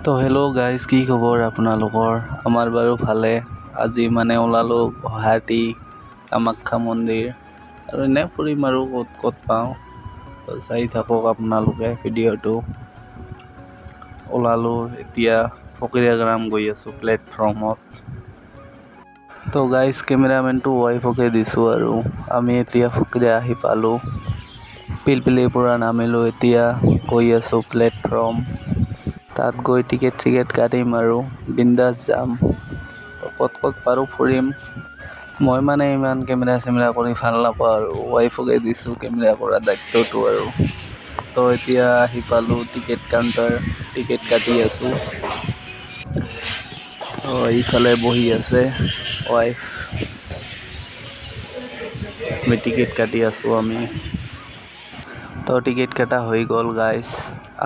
তো hello' guys, কি খবৰ আপোনালোকৰ? আমাৰ বাৰু ভালে। আজি মানে ওলালোঁ গুৱাহাটী কামাখ্যা মন্দিৰ আৰু এনে ফুৰিম আৰু ক'ত পাওঁ। তো চাই থাকক আপোনালোকে ভিডিঅ'টো। ওলালোঁ এতিয়া ফকিৰাগ্ৰাম গৈ আছোঁ প্লেটফৰ্মত। তো গাইজ কেমেৰামেনটো ৱাইফকে দিছোঁ আৰু আমি এতিয়া ফকিৰা আহি পালোঁ। পিলপিলিৰ পৰা নামিলোঁ, এতিয়া গৈ আছোঁ প্লেটফৰ্ম। তাত গৈ টিকেট কাটিম আৰু বিন্দাছ যাম। তো ক'ত পাৰোঁ ফুৰিম। মই মানে ইমান কেমেৰা কৰি ভাল নাপাওঁ আৰু ৱাইফকে দিছোঁ কেমেৰা কৰা দায়িত্বটো আৰু। তো এতিয়া আহি পালোঁ টিকেট কাউণ্টাৰ, টিকেট কাটি আছোঁ। ইফালে বহি আছে ৱাইফ, আমি টিকেট কাটি আছোঁ আমি। তো টিকেট কটা হৈ গ'ল গাইজ।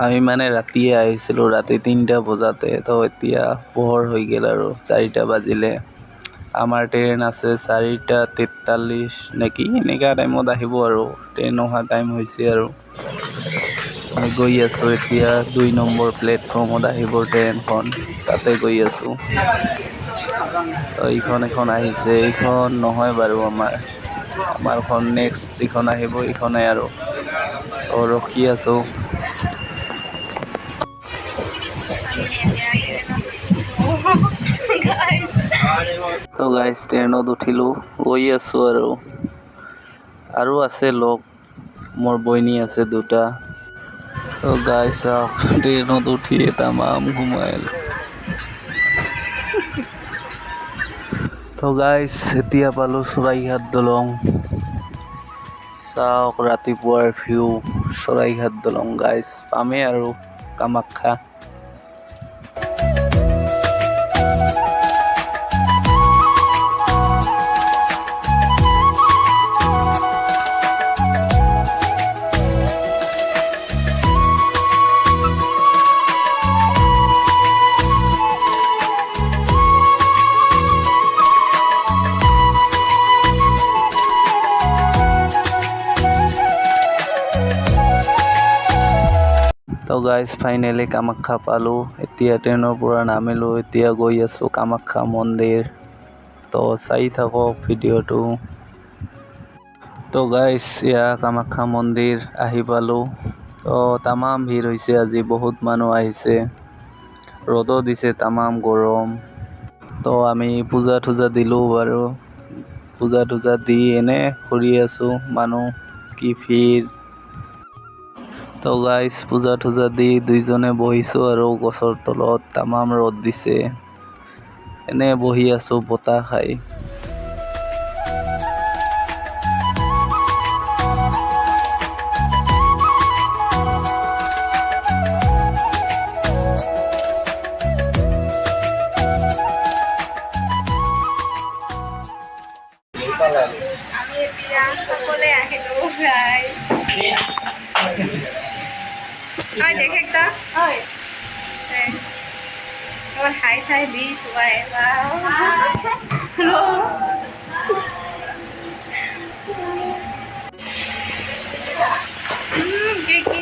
আমি মানে ৰাতিয়ে আহিছিলোঁ, ৰাতি 3টা বজাতে। তো এতিয়া পোহৰ হৈ গ'ল আৰু 4টা বাজিলে। আমাৰ ট্ৰেইন আছে 4:43 নেকি, এনেকুৱা টাইমত আহিব আৰু। ট্ৰেইন অহা টাইম হৈছে আৰু। আমি গৈ আছোঁ এতিয়া 2 নম্বৰ প্লেটফৰ্মত আহিব ট্ৰেইনখন, তাতে গৈ আছোঁ। তো এখন আহিছে, এইখন নহয় বাৰু আমাৰখন নেক্সট যিখন আহিব এইখনে আৰু। তো ৰখি আছোঁ। তো গাইজ ট্ৰেইনত উঠিলোঁ, গৈ আছোঁ আৰু আছে লগ, মোৰ বইনী আছে 2টা। তো গাইজ চাওক ট্ৰেইনত উঠি তামাম ঘুমাইল। তো গাইজ এতিয়া পালোঁ চৰাইঘাট দলং। চাওক ৰাতিপুৱাৰ ভিউ, চৰাইঘাট দলং গাইজ, পামেই আৰু কামাখ্যা। তো গাইজ ফাইনেলি কামাখ্যা পালোঁ। এতিয়া ট্ৰেইনৰ পৰা নামিলোঁ, এতিয়া গৈ আছোঁ কামাখ্যা মন্দিৰ। তো চাই থাকক ভিডিঅ'টো। তো গাইজ এয়া কামাখ্যা মন্দিৰ আহি পালোঁ। তো তামাম ভিৰ হৈছে আজি, বহুত মানুহ আহিছে। ৰ'দো দিছে, তামাম গৰম। তো আমি পূজা দিলোঁ বাৰু, পূজা দি এনে ঘূৰি আছোঁ। মানুহ কি ভিৰ। তো গাইজ পূজা দি 2জনে বহিছোঁ আৰু গছৰ তলত, তামাম ৰ'দ দিছে। এনে বহি আছোঁ বতাহ খাই। আমি এতিয়া সকলে আহিলোঁ গাইজ। ঐ দেখ একটা, ঐ আমার হাই দি সবাই। কি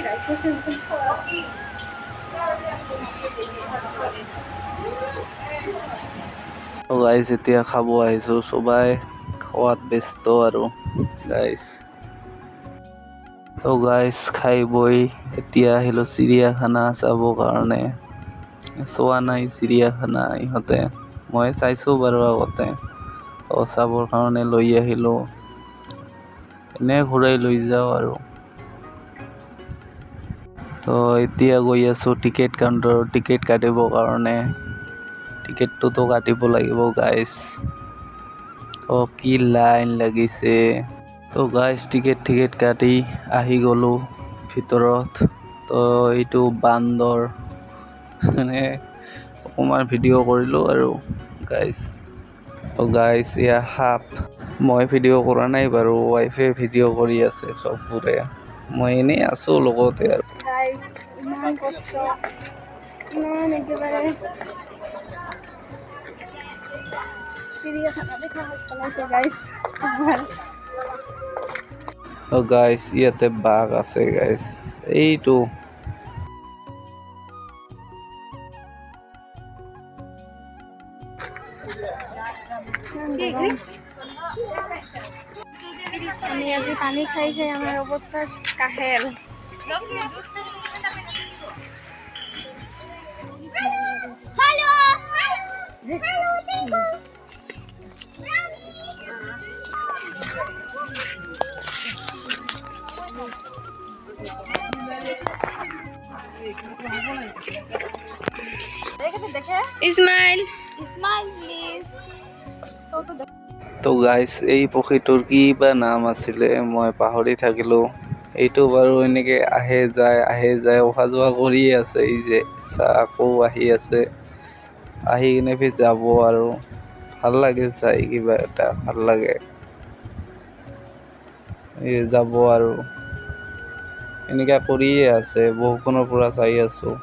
তো গাইজ এতিয়া খাব আহিছোঁ, সবাই খোৱাত ব্যস্ত আৰু গাইজ। তো গাইজ খাই বই এতিয়া আহিলোঁ চিৰিয়াখানা চাবৰ কাৰণে। চোৱা নাই চিৰিয়াখানা ইহঁতে, মই চাইছোঁ বাৰু আগতে। তো চাবৰ কাৰণে লৈ আহিলোঁ, এনে ঘূৰাই লৈ যাওঁ আৰু। তো এতিয়া গৈ আছোঁ টিকেট কাউণ্টাৰত টিকেট কাটিবৰ কাৰণে। টিকেটটোতো কাটিব লাগিব গাইজ। তো কি লাইন লাগিছে। তো গাইজ টিকেট কাটি আহি গ'লোঁ ভিতৰত। তো এইটো বান্দৰ, মানে অকণমান ভিডিঅ' কৰিলোঁ আৰু গাইজ। তো গাইজ এয়া সাপ, মই ভিডিঅ' কৰা নাই বাৰু, ৱাইফে ভিডিঅ' কৰি আছে চববোৰে। মই এনেই আছোঁ লগতে আৰু। গাইজ ইমান কষ্ট, ইমান একেবাৰে চিৰিয়াখানা দেখা পেলাইছে গাইজ আমাৰ। তো গাইজ ইয়াতে বাঘ আছে গাইজ, এইটো আমি আজি পানী খাই খাই আমার অবস্থা কাহেল। ইসমাইল ইসমাইল প্লিজ। তো গাইজ এই পক্ষীটোৰ কি বা নাম আছিলে মই পাহৰি থাকিলোঁ। এইটো বাৰু এনেকৈ আহে যায় অহা যোৱা কৰিয়ে আছে। এই যে আকৌ আহি আছে, আহি কিনে ফিৰ যাব আৰু ভাল লাগে চাই, কিবা এটা ভাল লাগে। এই যাব আৰু এনেকৈ কৰিয়ে আছে, বহুক্ষণৰ পৰা চাই আছোঁ।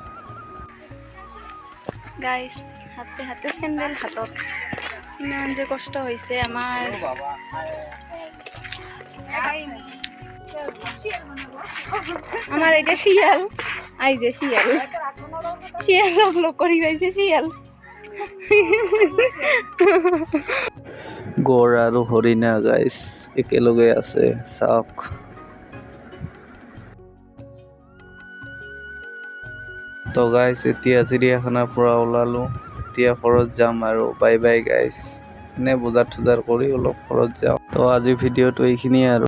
গাইস হাতে হাতে স্যান্ডেল হাতত, ইমান যে কষ্ট হৈছে আমাৰ। আমাৰ এটা শিয়াল, আই যে শিয়াল লগ কৰি পাইছে শিয়াল। গড় আৰু হৰিণা গাইজ একেলগে আছে, চাওক। তো গাইজ এতিয়া চিৰিয়াখানাৰ পৰা ওলালোঁ, এতিয়া ঘৰত যাম আৰু বাই বাই গাইজ। এনে বজাৰ থজাৰ কৰি অলপ ঘৰত যাওঁ। তো আজিৰ ভিডিঅ'টো এইখিনিয়ে আৰু।